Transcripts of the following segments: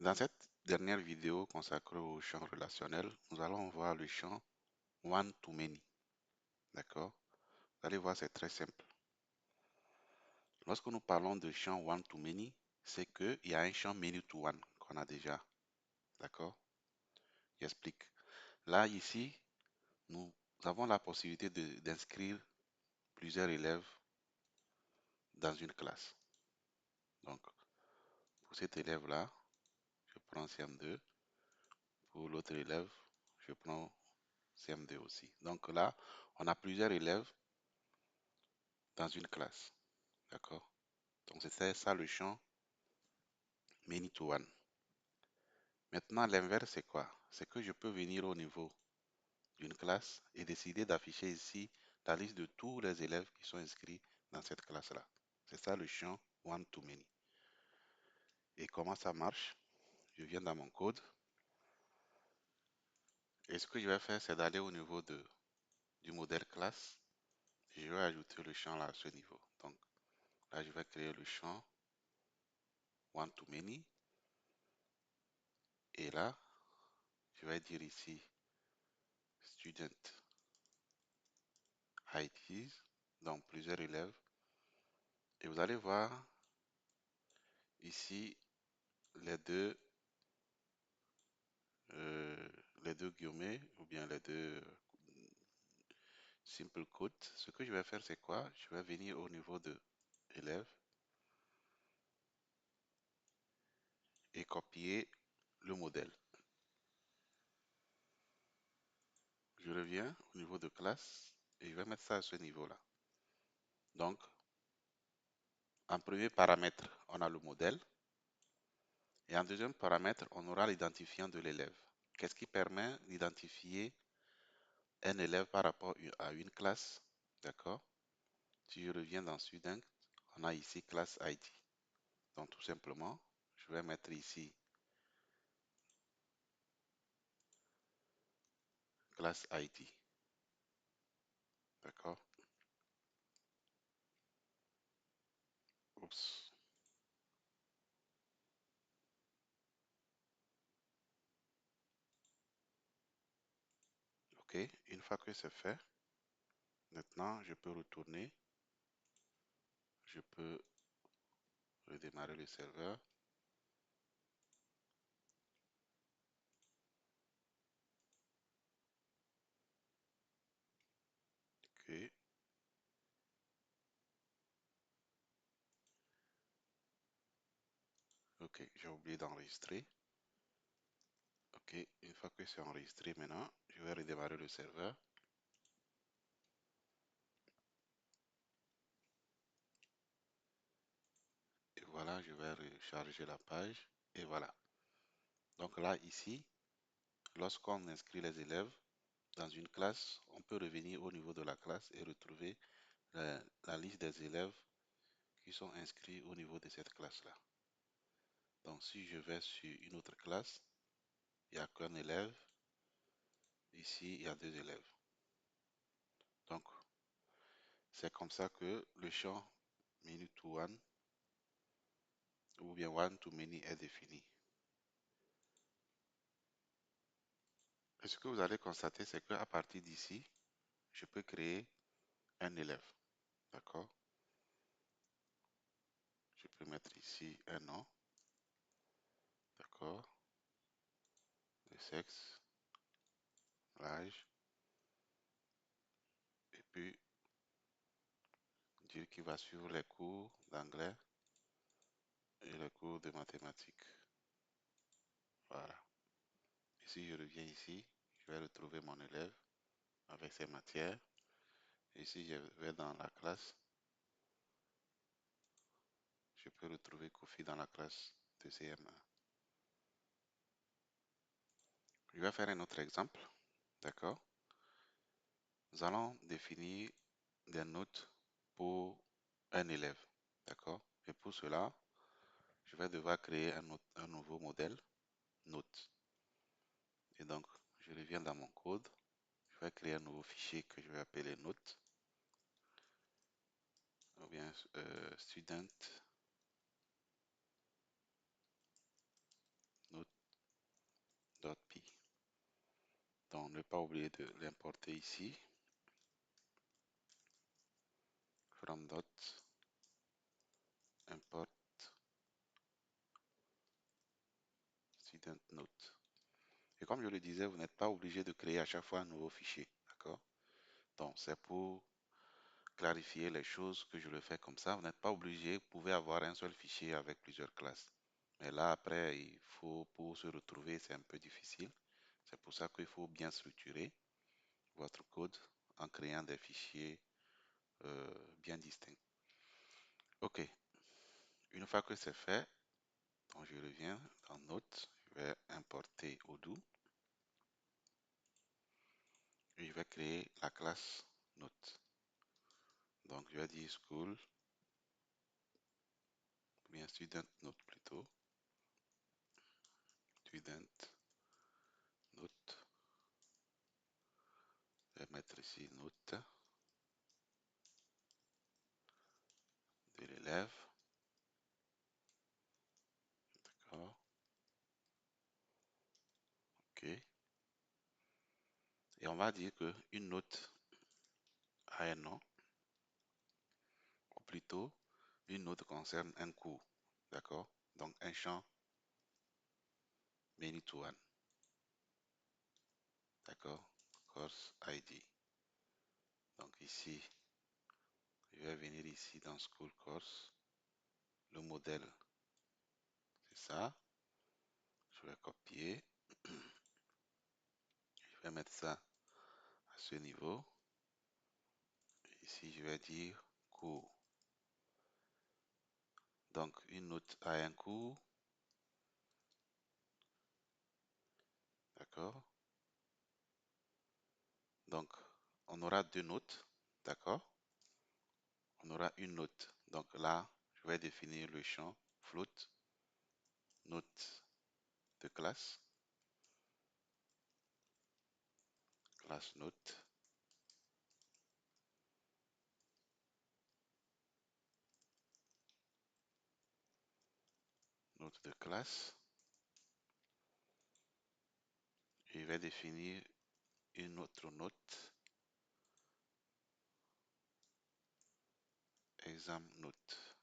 Dans cette dernière vidéo consacrée au champ relationnel, nous allons voir le champ one-to-many. D'accord? Vous allez voir, c'est très simple. Lorsque nous parlons de champ one-to-many, c'est qu'il y a un champ many-to-one qu'on a déjà. D'accord? J'explique. Là, ici, nous avons la possibilité d'inscrire plusieurs élèves dans une classe. Donc, pour cet élève-là, je prends CM2. Pour l'autre élève, je prends CM2 aussi. Donc là, on a plusieurs élèves dans une classe. D'accord? Donc c'est ça le champ many to one. Maintenant, l'inverse, c'est quoi? C'est que je peux venir au niveau d'une classe et décider d'afficher ici la liste de tous les élèves qui sont inscrits dans cette classe-là. C'est ça le champ one to many. Et comment ça marche? Je viens dans mon code. Et ce que je vais faire, c'est d'aller au niveau du modèle classe. Je vais ajouter le champ là à ce niveau. Donc là, je vais créer le champ one to many. Et là, je vais dire ici student IDs, donc plusieurs élèves. Et vous allez voir ici les deux, euh, les deux guillemets ou bien les deux simple quotes. Ce que je vais faire, c'est quoi? Je vais venir au niveau de élève et copier le modèle. Je reviens au niveau de classe et je vais mettre ça à ce niveau-là. Donc, en premier paramètre, on a le modèle. Et en deuxième paramètre, on aura l'identifiant de l'élève. Qu'est-ce qui permet d'identifier un élève par rapport à une classe? D'accord? Si je reviens dans Student, on a ici classe ID. Donc tout simplement, je vais mettre ici classe ID. D'accord? Oups. OK. Une fois que c'est fait, maintenant je peux retourner. Je peux redémarrer le serveur. OK. OK. J'ai oublié d'enregistrer. OK. Une fois que c'est enregistré maintenant, je vais redémarrer le serveur. Et voilà, je vais recharger la page. Et voilà. Donc là, ici, lorsqu'on inscrit les élèves dans une classe, on peut revenir au niveau de la classe et retrouver la liste des élèves qui sont inscrits au niveau de cette classe-là. Donc si je vais sur une autre classe, il n'y a qu'un élève. Ici, il y a deux élèves. Donc, c'est comme ça que le champ many to one ou bien one to many est défini. Et ce que vous allez constater, c'est qu'à partir d'ici, je peux créer un élève. D'accord? Je peux mettre ici un nom. D'accord? Le sexe, l'âge, et puis dire qu'il va suivre les cours d'anglais et les cours de mathématiques. Voilà. Et si je reviens ici, je vais retrouver mon élève avec ses matières. Et si je vais dans la classe, je peux retrouver Kofi dans la classe de CM1. Je vais faire un autre exemple. D'accord? Nous allons définir des notes pour un élève. D'accord? Et pour cela, je vais devoir créer un nouveau modèle, note. Et donc, je reviens dans mon code. Je vais créer un nouveau fichier que je vais appeler note. Ou bien student pas oublier de l'importer ici. From dot import student note. Et comme je le disais, vous n'êtes pas obligé de créer à chaque fois un nouveau fichier, d'accord? Donc, c'est pour clarifier les choses que je le fais comme ça. Vous n'êtes pas obligé, vous pouvez avoir un seul fichier avec plusieurs classes. Mais là, après, il faut, pour se retrouver, c'est un peu difficile. C'est pour ça qu'il faut bien structurer votre code en créant des fichiers bien distincts. OK. Une fois que c'est fait, donc je reviens dans Note, je vais importer Odoo et je vais créer la classe Note. Donc je vais dire school, ou bien student note plutôt, student note, je vais mettre ici note de l'élève, d'accord, OK. Et on va dire que une note a un nom, ou plutôt une note concerne un cours, d'accord. Donc un champ many to one, d'accord, course ID. Donc ici, je vais venir ici dans School Course. Le modèle, c'est ça. Je vais copier. Je vais mettre ça à ce niveau. Ici, je vais dire cours. Donc, une note a un cours. D'accord. Donc, on aura deux notes. D'accord. On aura une note. Donc là, je vais définir le champ float, note de classe, classe note, note de classe. Et je vais définir une autre note, exam note.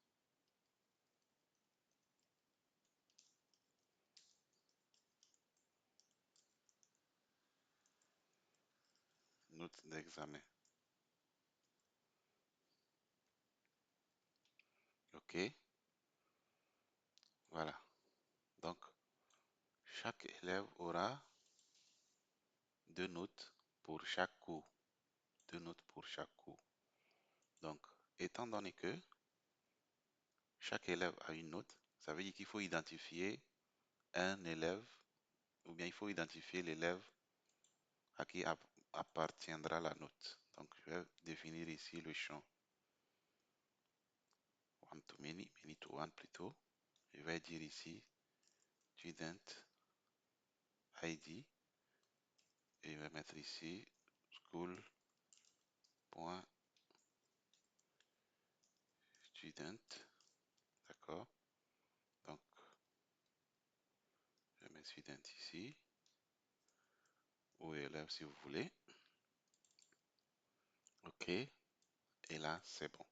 Note d'examen. OK. Voilà. Donc, chaque élève aura deux notes pour chaque cours. Deux notes pour chaque cours. Donc, étant donné que chaque élève a une note, ça veut dire qu'il faut identifier un élève, ou bien il faut identifier l'élève à qui appartiendra la note. Donc, je vais définir ici le champ one to many, many to one plutôt. Je vais dire ici student ID et je vais mettre ici school.student. D'accord. Donc, je mets student ici, ou élève si vous voulez. OK. Et là, c'est bon.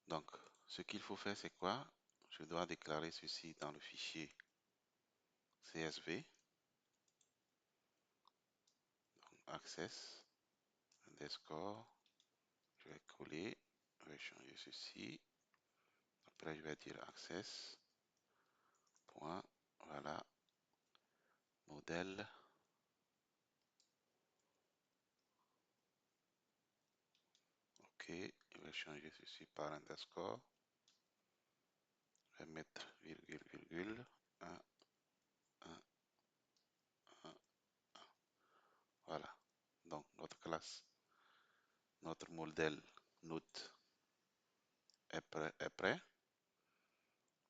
Donc, ce qu'il faut faire, c'est quoi? Je dois déclarer ceci dans le fichier CSV. Donc, access underscore. Je vais coller. Je vais changer ceci. Après, je vais dire access. Point. Voilà. Modèle. OK. Je vais changer ceci par underscore. Je vais mettre virgule, virgule. 1, 1, 1. Voilà. Donc, notre classe, notre modèle note est prêt.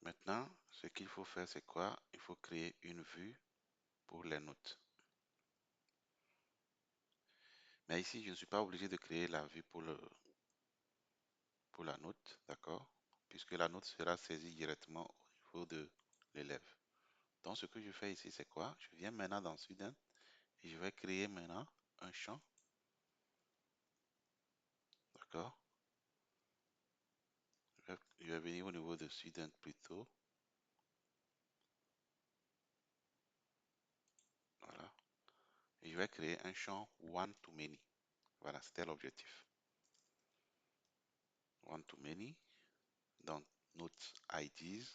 Maintenant, ce qu'il faut faire, c'est quoi? Il faut créer une vue pour les notes. Mais ici, je ne suis pas obligé de créer la vue pour la note, d'accord? Puisque la note sera saisie directement au niveau de l'élève. Donc, ce que je fais ici, c'est quoi? Je viens maintenant dans Student Et je vais créer maintenant un champ. D'accord? Je vais venir au niveau de student plutôt. Voilà. Et je vais créer un champ one to many. Voilà, c'était l'objectif. One to many. Dans notre IDs.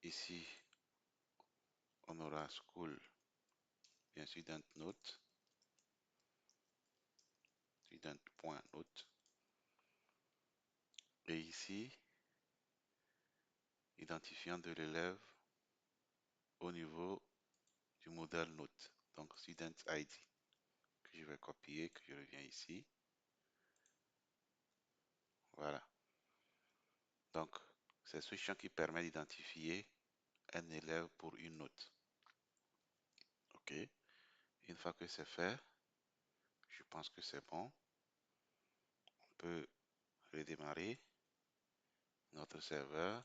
Ici, on aura school, bien student note. Student.note. Et ici, identifiant de l'élève au niveau du modèle note. Donc, student ID. Que je vais copier, que je reviens ici. Voilà. Donc, c'est ce champ qui permet d'identifier un élève pour une note. OK. Une fois que c'est fait, je pense que c'est bon. On peut redémarrer notre serveur.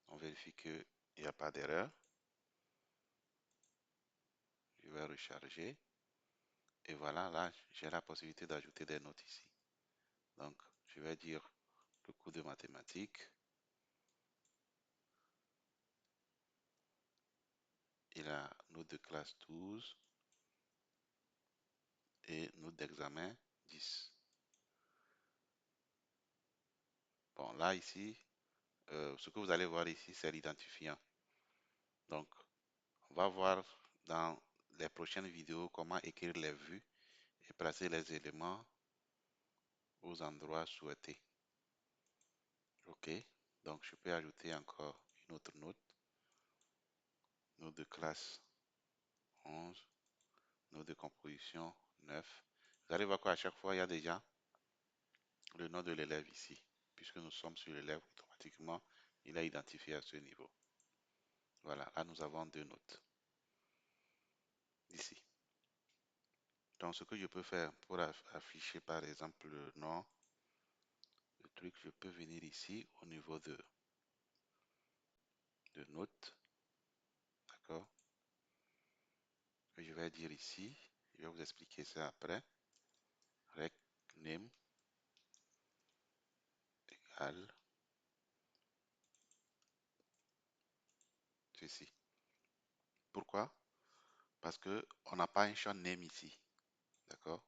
On vérifie qu'il n'y a pas d'erreur. Je vais recharger. Et voilà, là, j'ai la possibilité d'ajouter des notes ici. Donc, je vais dire le cours de mathématiques. Il a note de classe 12 et note d'examen 10. Bon, là, ici, ce que vous allez voir ici, c'est l'identifiant. Donc, on va voir dans les prochaines vidéos comment écrire les vues et placer les éléments aux endroits souhaités. OK. Donc, je peux ajouter encore une autre note. Note de classe 11. Note de composition 9. Vous allez voir qu'à chaque fois, il y a déjà le nom de l'élève ici. Puisque nous sommes sur l'élève, automatiquement, il a identifié à ce niveau. Voilà, là, nous avons deux notes ici. Donc, ce que je peux faire pour afficher, par exemple, le nom, le truc, je peux venir ici au niveau de notes. D'accord? Je vais dire ici, je vais vous expliquer ça après. Rec name égale ceci. Pourquoi? Parce que on n'a pas un champ name ici. D'accord?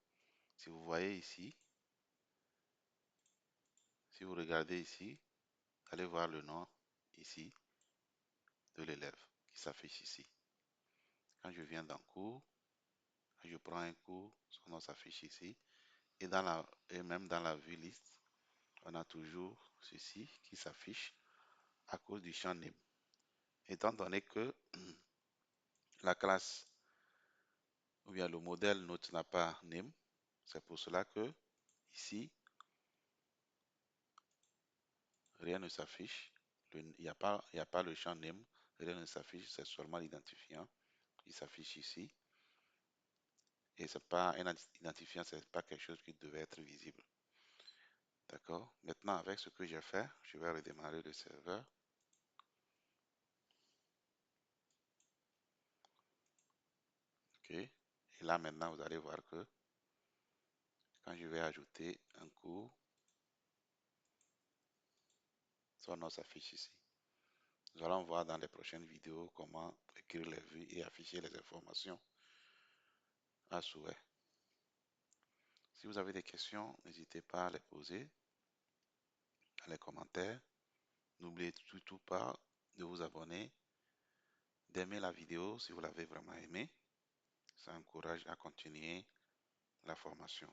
Si vous voyez ici, si vous regardez ici, allez voir le nom ici de l'élève qui s'affiche ici. Quand je viens dans cours, quand je prends un cours, son nom s'affiche ici. Et même dans la vue liste, on a toujours ceci qui s'affiche à cause du champ name. Étant donné que la classe ou bien le modèle note n'a pas name, c'est pour cela que ici, rien ne s'affiche. Il n'y a pas le champ name, rien ne s'affiche, c'est seulement l'identifiant qui s'affiche ici. Et c'est pas un identifiant, c'est pas quelque chose qui devait être visible. D'accord? Maintenant, avec ce que j'ai fait, je vais redémarrer le serveur. OK. Et là, maintenant, vous allez voir que quand je vais ajouter un cours, son nom s'affiche ici. Nous allons voir dans les prochaines vidéos comment écrire les vues et afficher les informations à souhait. Si vous avez des questions, n'hésitez pas à les poser dans les commentaires. N'oubliez surtout pas de vous abonner, d'aimer la vidéo si vous l'avez vraiment aimé. Ça encourage à continuer la formation.